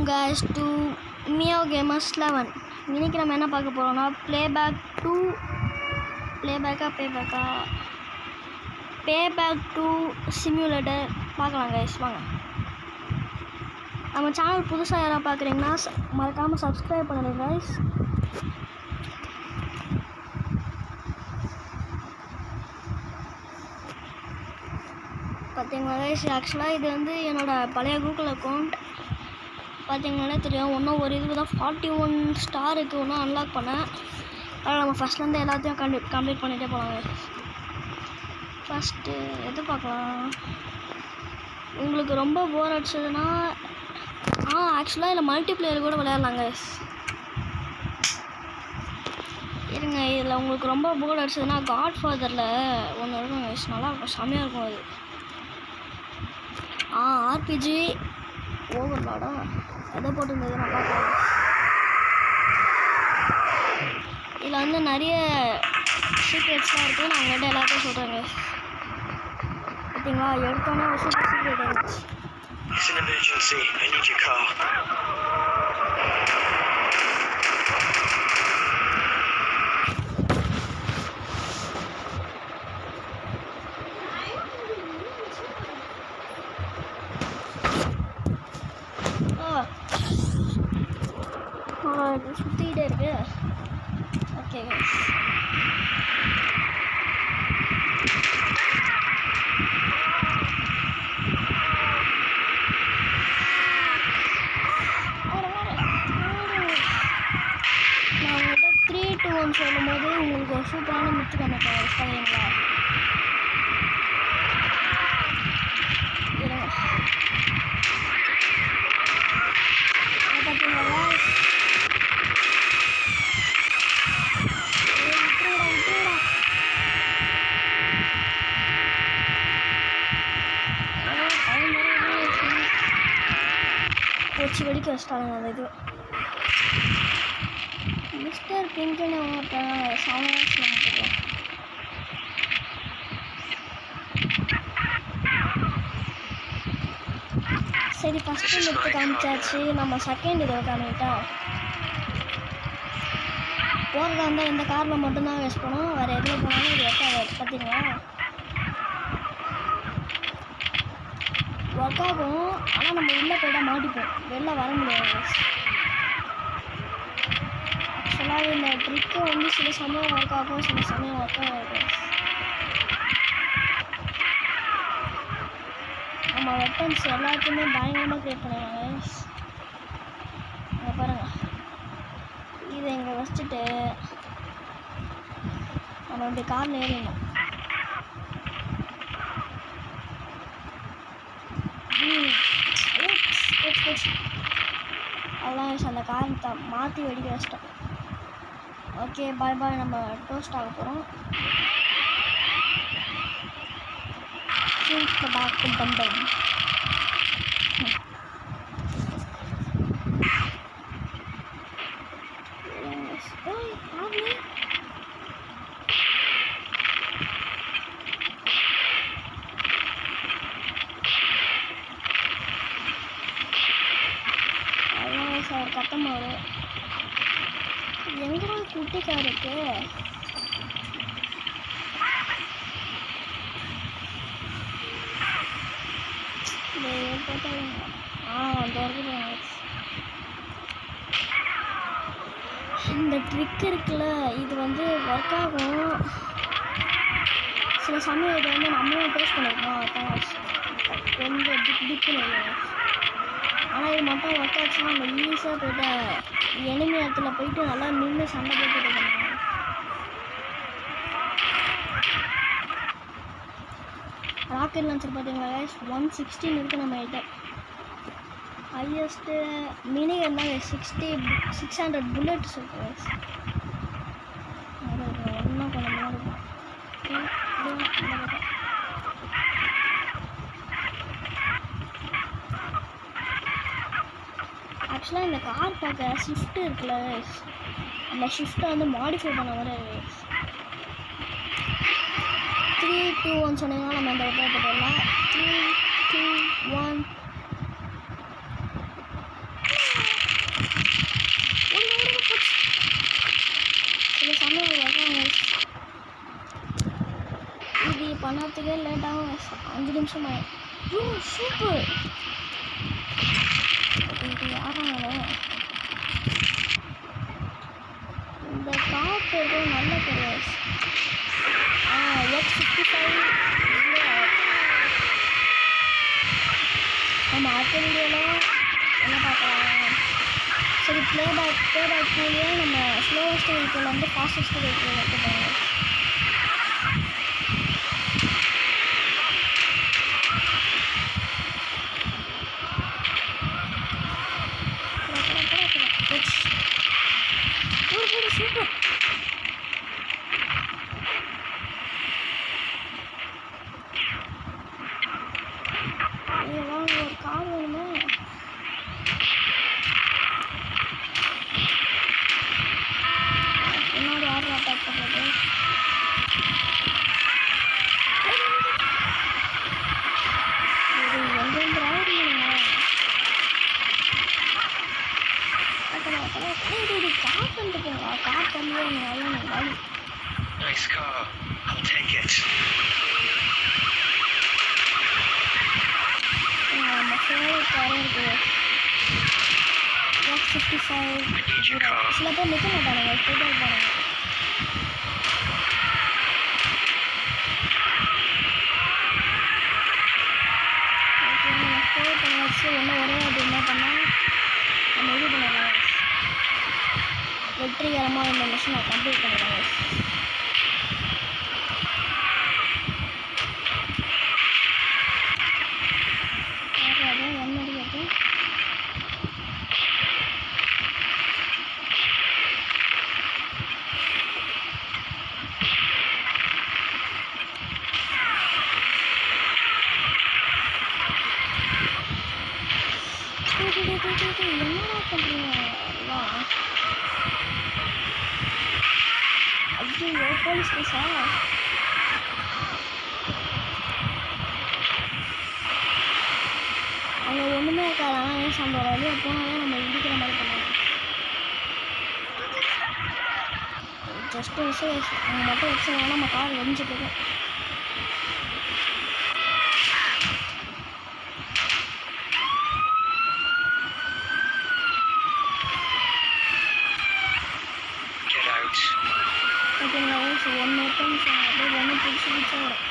guys to Mio Gamers 11. இன்னைக்கு நம்ம என்ன பார்க்க போறோம்னா playback 2 simulator பார்க்கலாம் guys. வாங்க. நம்ம சேனல் புதுசா யாரா பார்க்கறீங்கன்னா மறக்காம subscribe பண்ணுங்க guys. பார்த்தீங்களா guys, ஆக்சுவலாக இது வந்து என்னோட பழைய கூகுள் அக்கௌண்ட். பார்த்தீங்கன்னா தெரியும், இன்னும் ஒரு இதுக்கு தான் 41 ஸ்டாருக்கு இன்னும் அன்லாக் பண்ணேன். அதனால் நம்ம ஃபஸ்ட்லேருந்து எல்லாத்தையும் கம்ப்ளீட் பண்ணிகிட்டே போகலாங்க. ஃபஸ்ட்டு எது பார்க்கலாம்? உங்களுக்கு ரொம்ப போர் அடிச்சதுன்னா ஆக்சுவலாக இதில் மல்டிப்ளேயர் கூட விளையாடலாங்க. இருங்க, இதில் உங்களுக்கு ரொம்ப போர் அடிச்சதுன்னா காட் ஃபாதரில் ஒன்று இருக்குங்க, நல்லா இருக்கும், செம்மையாக இருக்கும் அது. ஆர்பிஜி ஓவர்லாடா எதை போட்டிருந்தது நான் பார்க்கலாம். இதில் வந்து நிறைய சீக்ரெட்ஸ்லாம் இருக்குது. நான் உங்கள்கிட்ட எல்லாத்தையும் சொல்கிறேங்க. பார்த்தீங்களா, எடுத்தோன்னே ஒரு சூப்பர் சீக்ரெட் இருந்துச்சு. சுற்றிக்கிட்டே இருக்கு. ஓகே guys, நான் உங்கள்கிட்ட 3, 2, 1 சொல்லும் போது உங்களுக்கு ஒரு சூப்பரான மித்து கணக்கு சரிங்களா? பார்த்தீங்களா வச்சு வெடிக்க வச்சிட்டாங்க. அந்த இது மிஸ்டர் பிங்க்னு சாமான் போடுவோம். சரி, ஃபஸ்ட்டு மித்து காமிச்சாச்சு. நம்ம செகண்ட் இதை காமிட்டா போகிறதா இருந்தால் இந்த காரில் மட்டும்தான் வேஸ்ட் பண்ணணும். வேறு எதில் போனாலும் இது ஒர்க் பார்த்தீங்களா ஒர்க் ஆகும். ஆனால் நம்ம உள்ளே போய்ட்டால் மாட்டிப்போம், வெளில வர முடியாது. ஆக்சுவலாக இந்த ட்ரிக்கு வந்து சில சமயம் ஒர்க் ஆகும், சில சமயம் ஒர்க் ஆகாது. நம்ம வெப்பன்ஸ் எல்லாத்தையுமே பயங்கரமாக க்ரியேட் பண்ணுவாங்க. இங்கே பாருங்கள், இதை இங்கே வச்சுட்டு நம்ம இப்படி காரில் ஏறிடணும். அவ்வளோதான், அந்த காரை மாற்றி வெடிக்க வச்சிட்டோம். ஓகே, பாய் பாய். நம்ம டோஸ்ட் ஆக போகிறோம். பம்பம் சார் கத்தமாறு எங்கடா குட்டிக்காருக்கு? இந்த ட்ரிக் இருக்குல்ல, இது வந்து ஒர்க் ஆகும். சில சமயம் இதை வந்து நம்மளும் டேஸ்ட் பண்ணியிருக்கோம். கொஞ்சம் டிக்குன்னு. ஆனால் இது மட்டும் ஒர்க் ஆச்சுன்னா நம்ம ஈஸியாக போய்ட்டு எனிமி இடத்துல போயிட்டு நல்லா நின்று சண்டை போட்டு இருக்கணும். ராக்கெட் லான்ச்சர் பார்த்தீங்களா guys, 116 இருக்குது நம்ம கிட்ட. ஹையஸ்ட்டு மினி என்ன 600 புல்லட்ஸ் இருக்குது guys. ஒன்றும் கொஞ்சம் இருக்கும். ஆக்சுவலாக இந்த கார் பார்க்க ஷிஃப்ட் இருக்குல்ல, அந்த ஷிஃப்ட்டை வந்து மாடிஃபை பண்ண மாதிரி 3, 2, 1 சொன்னீங்கன்னா நம்ம இந்த இடத்துல போட்டுடலாம். 3, 2, 1 இன்னும் வராங்க. இது பண்ணறதுக்கே லேட் ஆகும். 5 நிமிஷம் ஆகும். சூப்பர். இது யாராங்களே இந்த காப்பு ஏதோ நல்ல பேர். X55 நம்ம அடுத்த வீடியோவில் என்ன பார்க்கலாம். சரி, ப்ளேபேக் கூலியே நம்ம ஸ்லோவஸ்ட் வெஹிக்கிள் வந்து ஃபாஸ்டஸ்ட் வெஹிக்கிள் எடுத்துப்பாங்க. சூப்பர். ஒரு கார் வேணுமா? பின்னாடி யாரும் அட்டாக் பண்ணுறது? எங்கேருந்து ஆடுறீங்க? கார் பண்ணிட்டு போங்க. கார் பண்ணி வாலி. Nice car. I'll take it. நம்ம ஃபேவரட் காரும் இருக்குது. X55. சில பேர் நிற்க மாட்டானுங்க, ஸ்பீடாக இருப்பானுங்க. ஓகே, நம்ம ஸ்டே பண்ணியாச்சு. ஒன்றும் ஒரே அது என்ன பண்ணால் நம்ம இது பண்ணலாம். வெற்றிகரமாக இந்த மிஷினை கம்ப்ளீட் பண்ணலாம். என்னடா பண்ணுறீங்க? ஐயோ, போலீஸ் கேஸா? அங்கே ஒன்றுமே இருக்காது. ஆனால் ஏன் சண்டை வழியாக போனாலே நம்ம இடிக்கிற மாதிரி பண்ணுவோம். ஜஸ்ட்டு அவங்க மட்டும் வச்சுருந்தாங்கன்னா நம்ம கார் வெடிஞ்சிட்டு இருக்கோம். ஓகேங்களா? ஸோ 1 minute அப்படியே ஒன்று பிடிச்சி வரும்.